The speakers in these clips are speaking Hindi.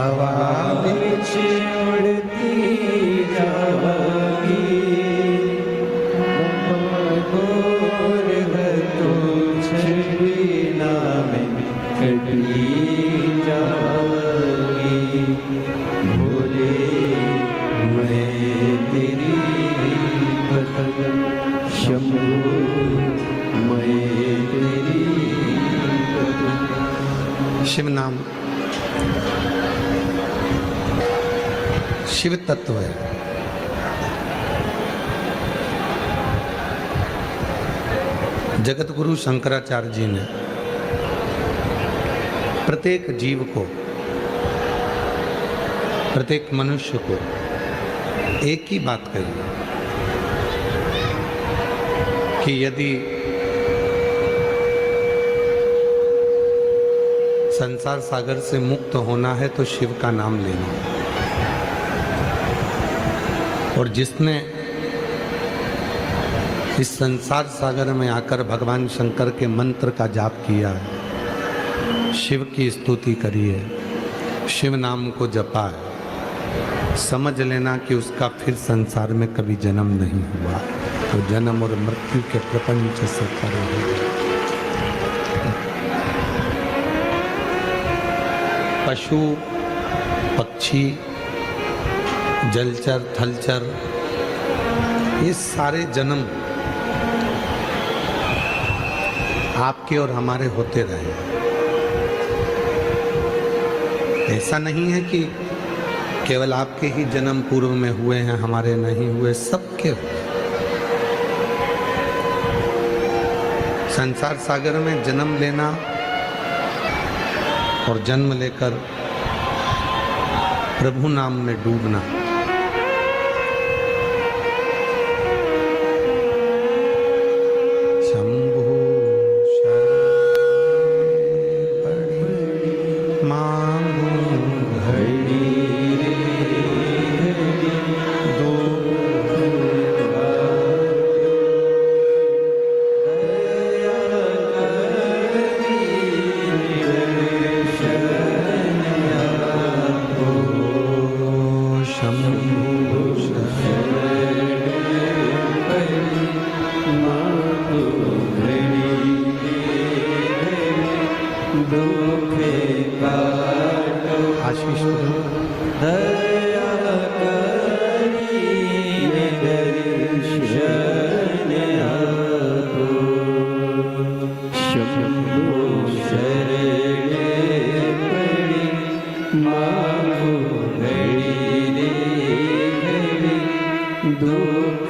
हवा बिच उड़ती जाओगी, गोर तुझ बिना में कटी जाओगी। भोले मैं तेरी पतंग, शंभू मैं तेरी पतंग। शिव नाम शिव तत्व है। जगत गुरु शंकराचार्य जी ने प्रत्येक जीव को, प्रत्येक मनुष्य को एक ही बात कही कि यदि संसार सागर से मुक्त होना है तो शिव का नाम लेना है। और जिसने इस संसार सागर में आकर भगवान शंकर के मंत्र का जाप किया है, शिव की स्तुति करी है, शिव नाम को जपा है, समझ लेना कि उसका फिर संसार में कभी जन्म नहीं हुआ। तो जन्म और मृत्यु के प्रपंच से परे है। पशु पक्षी जलचर थलचर ये सारे जन्म आपके और हमारे होते रहे। ऐसा नहीं है कि केवल आपके ही जन्म पूर्व में हुए हैं, हमारे नहीं हुए, सबके हुए। संसार सागर में जन्म लेना और जन्म लेकर प्रभु नाम में डूबना, शंभु शरण मांगू घड़ी दो आशीष दया करी दर्शन आपो, शंभु शरण पड़ी मांगो घड़ी रे घड़ी, दुख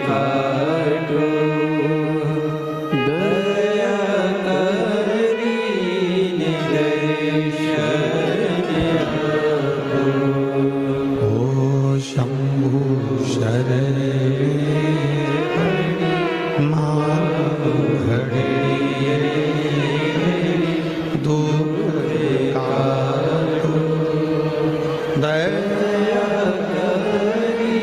काटो दया करी शंभु शरण मांगो घड़ी दुख काटो दया करी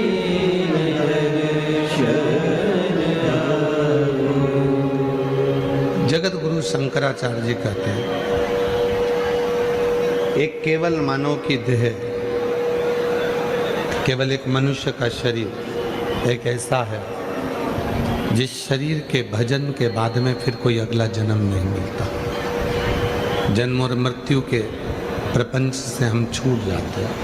जगत गुरु शंकराचार्य जी कहते हैं, एक केवल मानव की देह, केवल एक मनुष्य का शरीर एक ऐसा है जिस शरीर के भजन के बाद में फिर कोई अगला जन्म नहीं मिलता। जन्म और मृत्यु के प्रपंच से हम छूट जाते हैं।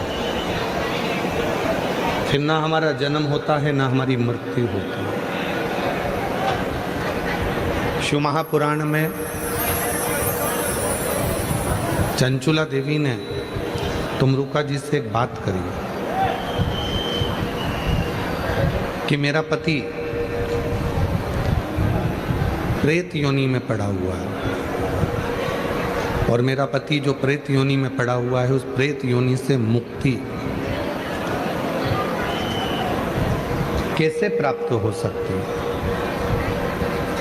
फिर ना हमारा जन्म होता है, ना हमारी मृत्यु होती है। शिव महापुराण में चंचुला देवी ने तुमरुका जी से एक बात करी कि मेरा पति प्रेत योनि में पड़ा हुआ है और मेरा पति जो प्रेत योनि में पड़ा हुआ है, उस प्रेत योनि से मुक्ति कैसे प्राप्त हो सकती है,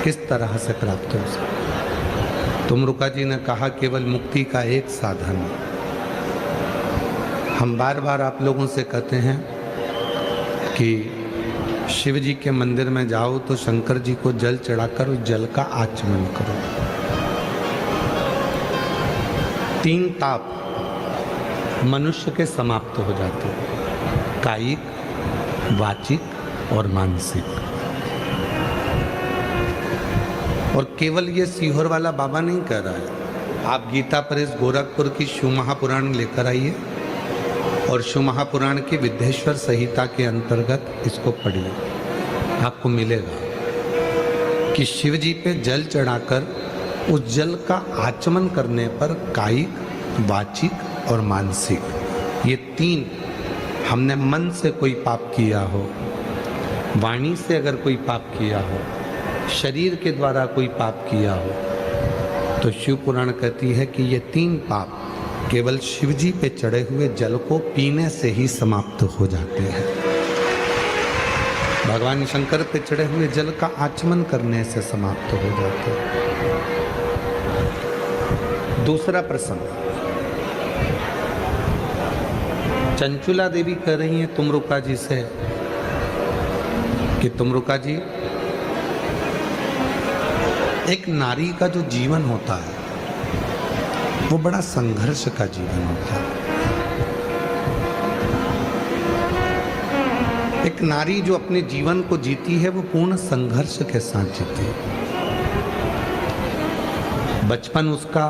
किस तरह से प्राप्त हो सकती है। तुमरुका जी ने कहा केवल मुक्ति का एक साधन है। हम बार बार आप लोगों से कहते हैं कि शिव जी के मंदिर में जाओ तो शंकर जी को जल चढ़ाकर उस जल का आचमन करो। 3 ताप मनुष्य के समाप्त हो जाते हैं, कायिक, वाचिक और मानसिक। और केवल ये सीहोर वाला बाबा नहीं कह रहा है, आप गीता प्रेस गोरखपुर की शिव महापुराण लेकर आइए और शिव महापुराण की विद्येश्वर संहिता के अंतर्गत इसको पढ़िए। आपको मिलेगा कि शिव जी पे जल चढ़ाकर उस जल का आचमन करने पर कायिक, वाचिक और मानसिक, ये तीन, हमने मन से कोई पाप किया हो, वाणी से अगर कोई पाप किया हो, शरीर के द्वारा कोई पाप किया हो, तो शिव पुराण कहती है कि ये तीन पाप केवल शिव जी पे चढ़े हुए जल को पीने से ही समाप्त हो जाते हैं। भगवान शंकर पे चढ़े हुए जल का आचमन करने से समाप्त हो जाते हैं। दूसरा प्रसंग, चंचुला देवी कह रही हैं तुमरुका जी से कि तुमरुका जी, एक नारी का जो जीवन होता है वो बड़ा संघर्ष का जीवन होता है। एक नारी जो अपने जीवन को जीती है वो पूर्ण संघर्ष के साथ जीती है। बचपन उसका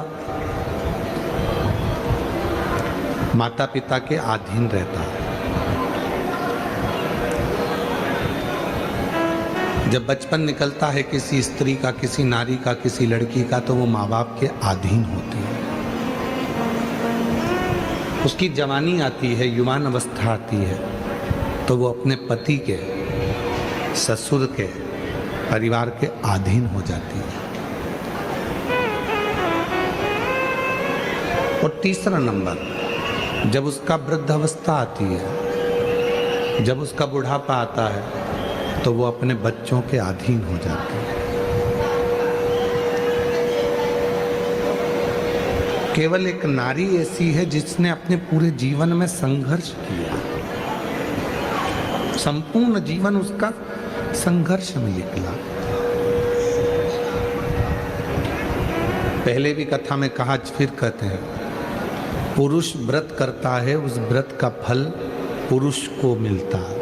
माता पिता के अधीन रहता है। जब बचपन निकलता है किसी स्त्री का, किसी नारी का, किसी लड़की का, तो वो माँ बाप के अधीन होती है। उसकी जवानी आती है, युवान अवस्था आती है, तो वो अपने पति के, ससुर के, परिवार के अधीन हो जाती है। और तीसरा नंबर, जब उसका वृद्धावस्था आती है, जब उसका बुढ़ापा आता है, तो वो अपने बच्चों के अधीन हो जाती है। केवल एक नारी ऐसी है जिसने अपने पूरे जीवन में संघर्ष किया, संपूर्ण जीवन उसका संघर्ष में निकला। पहले भी कथा में कहा, फिर कहते हैं, पुरुष व्रत करता है, उस व्रत का फल पुरुष को मिलता है।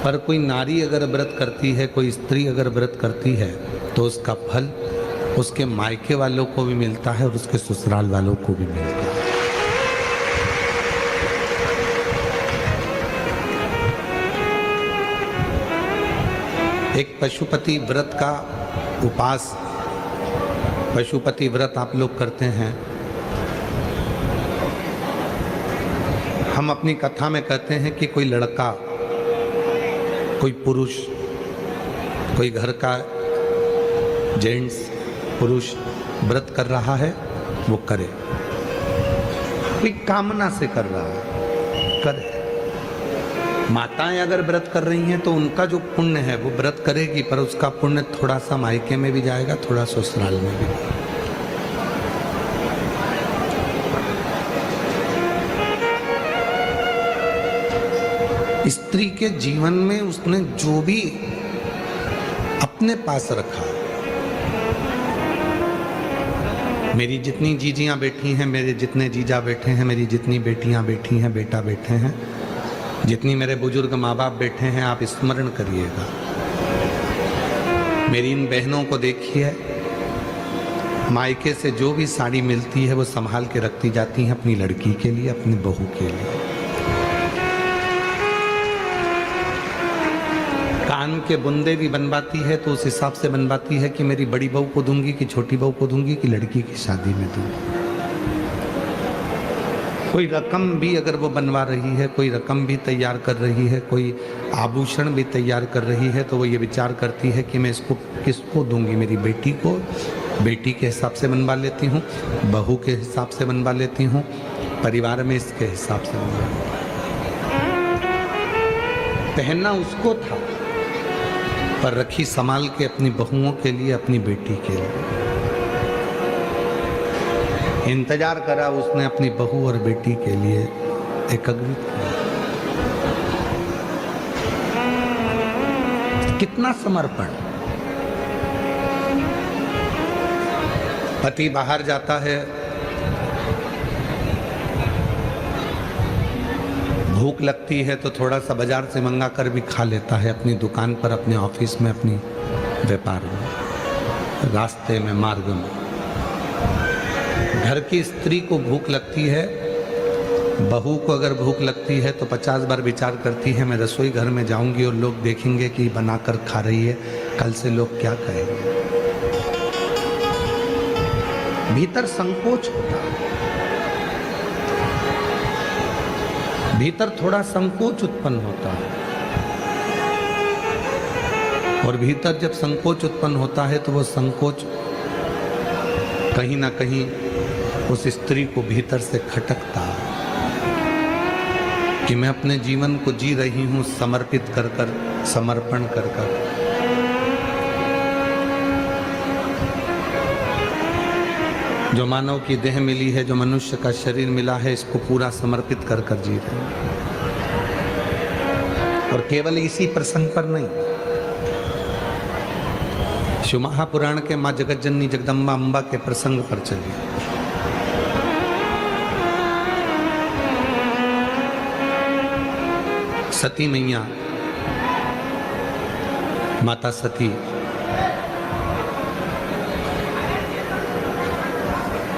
पर कोई नारी अगर व्रत करती है, कोई स्त्री अगर व्रत करती है, तो उसका फल उसके मायके वालों को भी मिलता है और उसके ससुराल वालों को भी मिलता है। एक पशुपति व्रत का उपास, पशुपति व्रत आप लोग करते हैं। हम अपनी कथा में कहते हैं कि कोई लड़का, कोई पुरुष, कोई घर का जेंट्स पुरुष व्रत कर रहा है, वो करे। कोई कामना से कर रहा है, करे। माताएं अगर व्रत कर रही हैं तो उनका जो पुण्य है वो व्रत करेगी, पर उसका पुण्य थोड़ा सा मायके में भी जाएगा, थोड़ा ससुराल में भी। स्त्री के जीवन में उसने जो भी अपने पास रखा, मेरी जितनी जीजियां बैठी हैं, मेरे जितने जीजा बैठे हैं, मेरी जितनी बेटियां बैठी हैं, बेटा बैठे हैं, जितनी मेरे बुजुर्ग माँ बाप बैठे हैं, आप स्मरण करिएगा। मेरी इन बहनों को देखिए, मायके से जो भी साड़ी मिलती है वो संभाल के रखती जाती हैं अपनी लड़की के लिए, अपनी बहू के लिए। कान के बुंदे भी बनवाती है तो उस हिसाब से बनवाती है कि मेरी बड़ी बहू को दूंगी कि छोटी बहू को दूंगी कि लड़की की शादी में दूंगी। कोई रकम भी अगर वो बनवा रही है, कोई रकम भी तैयार कर रही है, कोई आभूषण भी तैयार कर रही है, तो वो ये विचार करती है कि मैं इसको किसको दूंगी। मेरी बेटी को बेटी के हिसाब से बनवा लेती हूँ, बहू के हिसाब से बनवा लेती हूँ, परिवार में इसके हिसाब से बनवा लेती हूँ। पहनना उसको था, पर रखी संभाल के अपनी बहुओं के लिए, अपनी बेटी के लिए। इंतजार करा उसने अपनी बहू और बेटी के लिए, एकत्रित किया। कितना समर्पण। पति बाहर जाता है, भूख लगती है तो थोड़ा सा बाजार से मंगा कर भी खा लेता है, अपनी दुकान पर, अपने ऑफिस में, अपनी व्यापार में, रास्ते में, मार्ग में। घर की स्त्री को भूख लगती है, बहू को अगर भूख लगती है तो 50 बार विचार करती है, मैं रसोई घर में जाऊंगी और लोग देखेंगे कि बनाकर खा रही है, कल से लोग क्या कहेंगे। भीतर संकोच होता है, भीतर थोड़ा संकोच उत्पन्न होता है, और भीतर जब संकोच उत्पन्न होता है तो वो संकोच कहीं ना कहीं उस स्त्री को भीतर से खटकता है कि मैं अपने जीवन को जी रही हूं समर्पित कर कर, समर्पण कर कर। जो मानव की देह मिली है, जो मनुष्य का शरीर मिला है, इसको पूरा समर्पित कर कर जी रहे हैं। और केवल इसी प्रसंग पर नहीं, शिव महापुराण के मां जगत जननी जगदम्बा अम्बा के प्रसंग पर चलिए। सती मैया, माता सती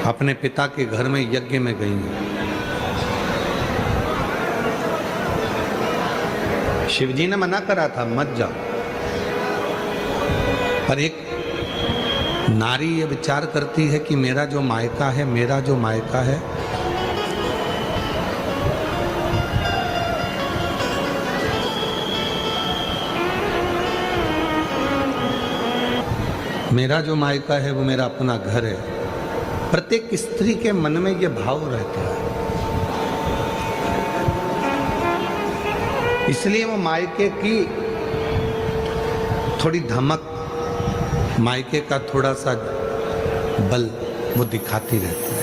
अपने पिता के घर में यज्ञ में गई। शिवजी ने मना करा था मत जाओ, पर एक नारी ये विचार करती है कि मेरा जो मायका है, मेरा जो मायका है, मेरा जो मायका है वो मेरा अपना घर है। प्रत्येक स्त्री के मन में ये भाव रहता है, इसलिए वो मायके की थोड़ी धमक, मायके का थोड़ा सा बल वो दिखाती रहती है।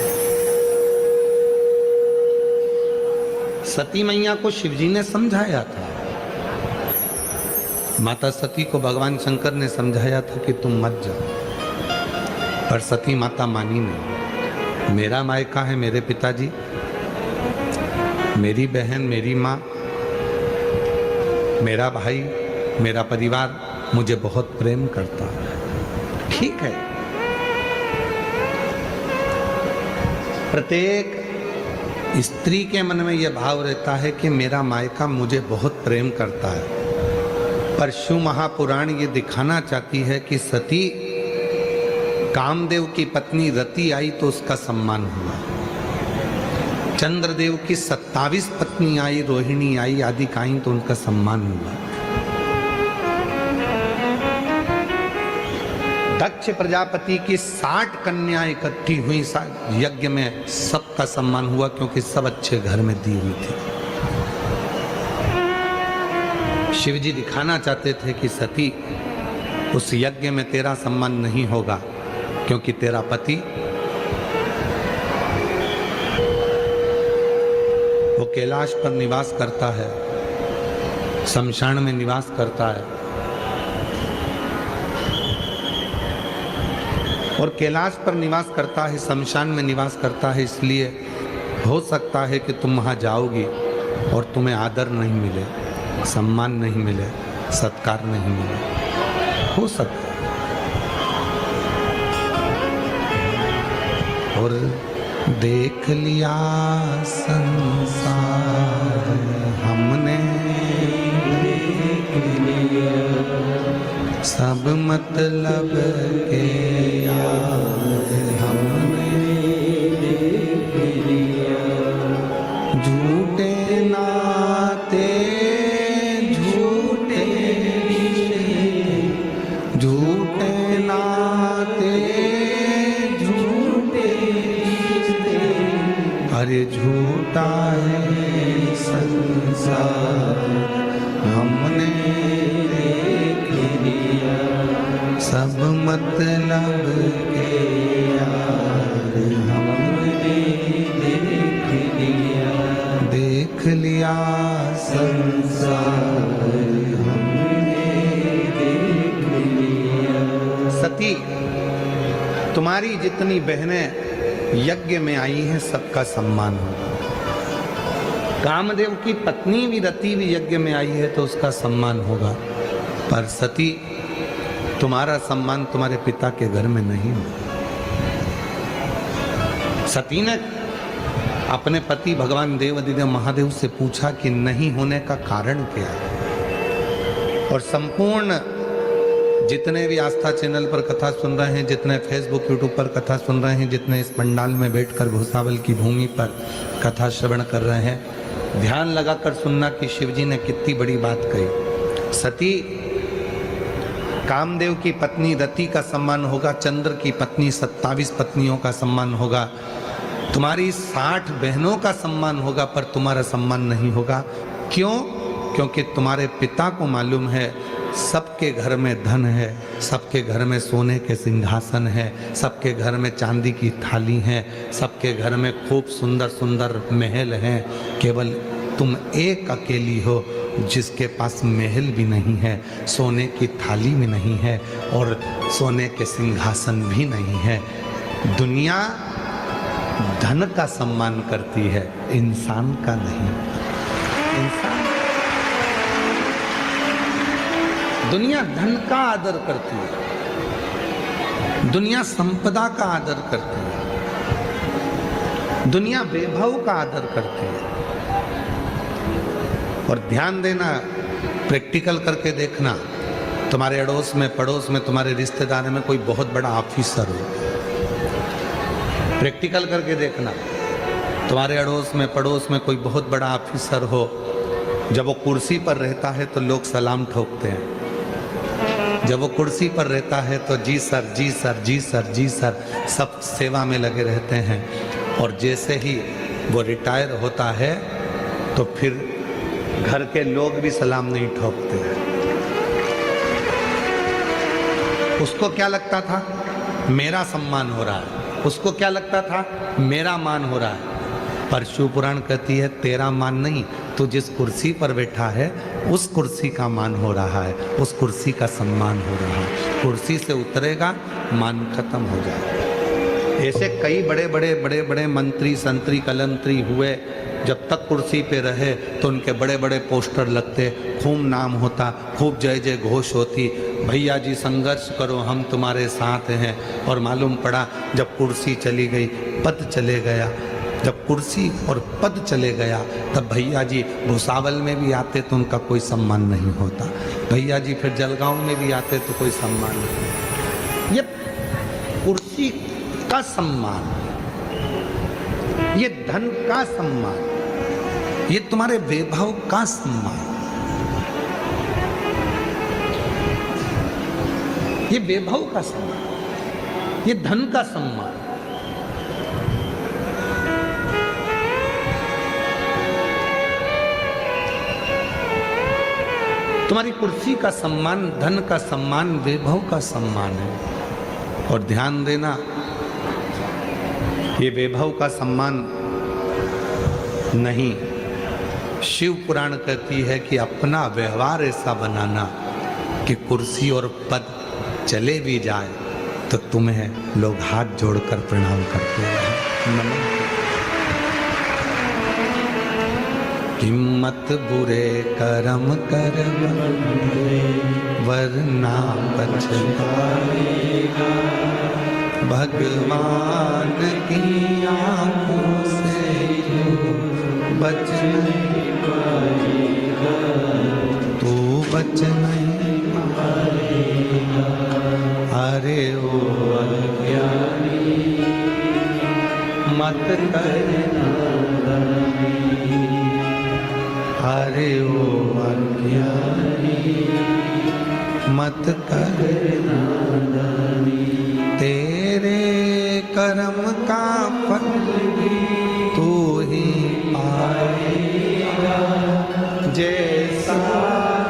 सती मैया को शिवजी ने समझाया था, माता सती को भगवान शंकर ने समझाया था कि तुम मत जाओ, पर सती माता मानी नहीं। मेरा मायका है मेरे पिताजी, मेरी बहन, मेरी माँ, मेरा भाई, मेरा परिवार मुझे बहुत प्रेम करता है। ठीक है, प्रत्येक स्त्री के मन में यह भाव रहता है कि मेरा मायका मुझे बहुत प्रेम करता है, पर शिव महापुराण ये दिखाना चाहती है कि सती कामदेव की पत्नी रति आई तो उसका सम्मान हुआ, चंद्रदेव की 27 पत्नी आई, रोहिणी आई, आदि आई तो उनका सम्मान हुआ। दक्ष प्रजापति की 60 कन्या इकट्ठी हुई यज्ञ में, सबका सम्मान हुआ क्योंकि सब अच्छे घर में दी हुई थी। शिवजी दिखाना चाहते थे कि सती, उस यज्ञ में तेरा सम्मान नहीं होगा क्योंकि तेरा पति वो कैलाश पर निवास करता है, शमशान में निवास करता है, और कैलाश पर निवास करता है, शमशान में निवास करता है, इसलिए हो सकता है कि तुम वहां जाओगी और तुम्हें आदर नहीं मिले, सम्मान नहीं मिले, सत्कार नहीं मिले, हो सकता है। और देख लिया संसार हमने, सब मतलब के यार हमने, झूठे नाते झूठे रिश्ते, झूठे नाते झूठे रिश्ते, अरे झूठा है संसार हमने देख लिया, सब मतलब के यार हमने देख लिया, देख लिया संसार हमने देख लिया। सती, तुम्हारी जितनी बहनें यज्ञ में आई हैं सबका सम्मान होगा, कामदेव की पत्नी भी रति भी यज्ञ में आई है तो उसका सम्मान होगा, पर सती तुम्हारा सम्मान तुम्हारे पिता के घर में नहीं होगा। सती ने अपने पति भगवान देवाधिदेव महादेव से पूछा कि नहीं होने का कारण क्या है। और संपूर्ण जितने भी आस्था चैनल पर कथा सुन रहे हैं, जितने फेसबुक यूट्यूब पर कथा सुन रहे हैं, जितने इस पंडाल में बैठकर भूसावल की भूमि पर कथा श्रवण कर रहे हैं, ध्यान लगाकर सुनना कि शिवजी ने कितनी बड़ी बात कही। सती कामदेव की पत्नी रति का सम्मान होगा, चंद्र की पत्नी 27 पत्नियों का सम्मान होगा, तुम्हारी 60 बहनों का सम्मान होगा, पर तुम्हारा सम्मान नहीं होगा। क्यों? क्योंकि तुम्हारे पिता को मालूम है सबके घर में धन है, सबके घर में सोने के सिंहासन है, सबके घर में चांदी की थाली है, सबके घर में खूब सुंदर सुंदर महल हैं, केवल तुम एक अकेली हो जिसके पास महल भी नहीं है, सोने की थाली भी नहीं है और सोने के सिंहासन भी नहीं है। दुनिया धन का सम्मान करती है, इंसान का नहीं। इंसान दुनिया धन का आदर करती है, दुनिया संपदा का आदर करती है, दुनिया वैभव का आदर करती है। और ध्यान देना, प्रैक्टिकल करके देखना, तुम्हारे अड़ोस में पड़ोस में तुम्हारे रिश्तेदार में कोई बहुत बड़ा ऑफिसर हो, प्रैक्टिकल करके देखना, तुम्हारे अड़ोस में पड़ोस में कोई बहुत बड़ा ऑफिसर हो, जब वो कुर्सी पर रहता है तो लोग सलाम ठोकते हैं, जब वो कुर्सी पर रहता है तो जी सर जी सर जी सर जी सर सब सेवा में लगे रहते हैं। और जैसे ही वो रिटायर होता है तो फिर घर के लोग भी सलाम नहीं ठोकते हैं। उसको क्या लगता था? मेरा सम्मान हो रहा है। उसको क्या लगता था? मेरा मान हो रहा है। पर शिव पुराण कहती है तेरा मान नहीं, तो जिस कुर्सी पर बैठा है उस कुर्सी का मान हो रहा है, उस कुर्सी का सम्मान हो रहा है। कुर्सी से उतरेगा, मान खत्म हो जाएगा। ऐसे कई बड़े बड़े बड़े बड़े मंत्री संतरी कलंतरी हुए, जब तक कुर्सी पे रहे तो उनके बड़े बड़े पोस्टर लगते, खूब नाम होता, खूब जय जय घोष होती, भैया जी संघर्ष करो हम तुम्हारे साथ हैं। और मालूम पड़ा जब कुर्सी चली गई, पद चले गया, जब कुर्सी और पद चले गया तब भैया जी भूसावल में भी आते तो उनका कोई सम्मान नहीं होता, भैया जी फिर जलगांव में भी आते तो कोई सम्मान नहीं। ये कुर्सी का सम्मान, ये धन का सम्मान, ये तुम्हारे वैभव का सम्मान, ये वैभव का सम्मान, ये धन का सम्मान। तुम्हारी कुर्सी का सम्मान, धन का सम्मान, वैभव का सम्मान है। और ध्यान देना, ये वैभव का सम्मान नहीं, शिव पुराण कहती है कि अपना व्यवहार ऐसा बनाना कि कुर्सी और पद चले भी जाए तो तुम्हें लोग हाथ जोड़कर प्रणाम करते हैं, नमन। हिम्मत बुरे कर्म कर वरना पछताएगा, भगवान की आंखों से बच नहीं पाएगा, तू बच नहीं पाएगा। अरे ओ अज्ञानी मत करना, अरे ओ अज्ञानी मत करना, तेरे कर्म का फल तू ही पाएगा, जैसा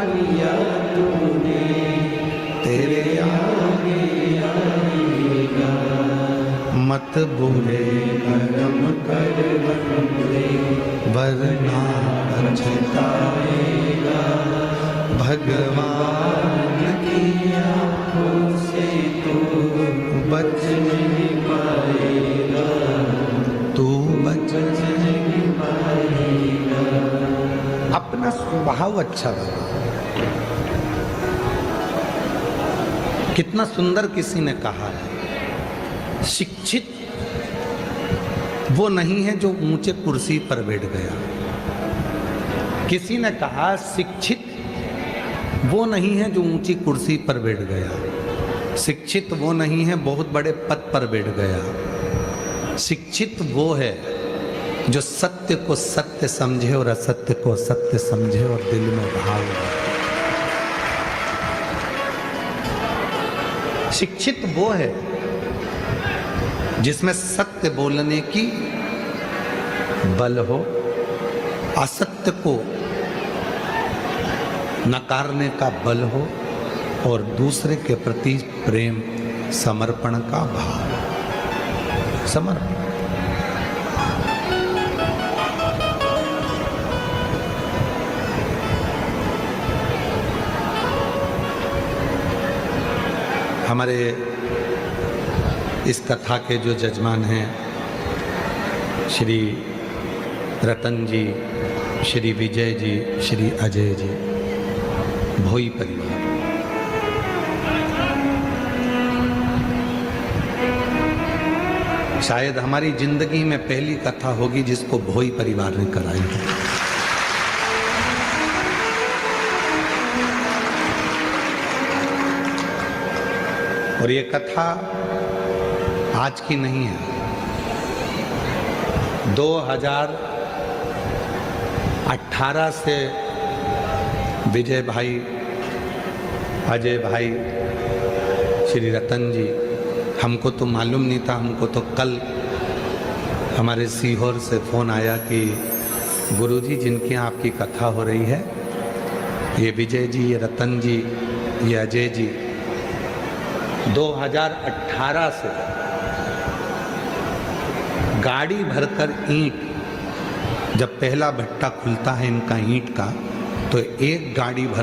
लिया तूने तेरे आगे आएगा। मत बुरे कर्म कर वरना पछताएगा, भगवान की आंखों से तू बच नहीं पाएगा, तू बच नहीं पाएगा। ना स्वभाव अच्छा लगा। कितना सुंदर किसी ने कहा है, शिक्षित वो नहीं है जो ऊंचे कुर्सी पर बैठ गया। किसी ने कहा शिक्षित वो नहीं है जो ऊंची कुर्सी पर बैठ गया। शिक्षित वो नहीं है बहुत बड़े पद पर बैठ गया। शिक्षित वो है जो सत्य को सत्य समझे और असत्य को असत्य समझे और दिल में भाव रखे। शिक्षित वो है जिसमें सत्य बोलने की बल हो, असत्य को नकारने का बल हो और दूसरे के प्रति प्रेम समर्पण का भाव। समर्पण हमारे इस कथा के जो जजमान हैं श्री रतन जी, श्री विजय जी, श्री अजय जी, भोई परिवार। शायद हमारी जिंदगी में पहली कथा होगी जिसको भोई परिवार ने कराई है। और ये कथा आज की नहीं है, 2018 से विजय भाई, अजय भाई, श्री रतन जी, हमको तो मालूम नहीं था। हमको तो कल हमारे सीहोर से फ़ोन आया कि गुरुजी जिनके यहाँ आपकी कथा हो रही है, ये विजय जी, ये रतन जी, ये अजय जी 2018 से गाड़ी भरकर ईंट, जब पहला भट्टा खुलता है इनका ईंट का, तो एक गाड़ी भर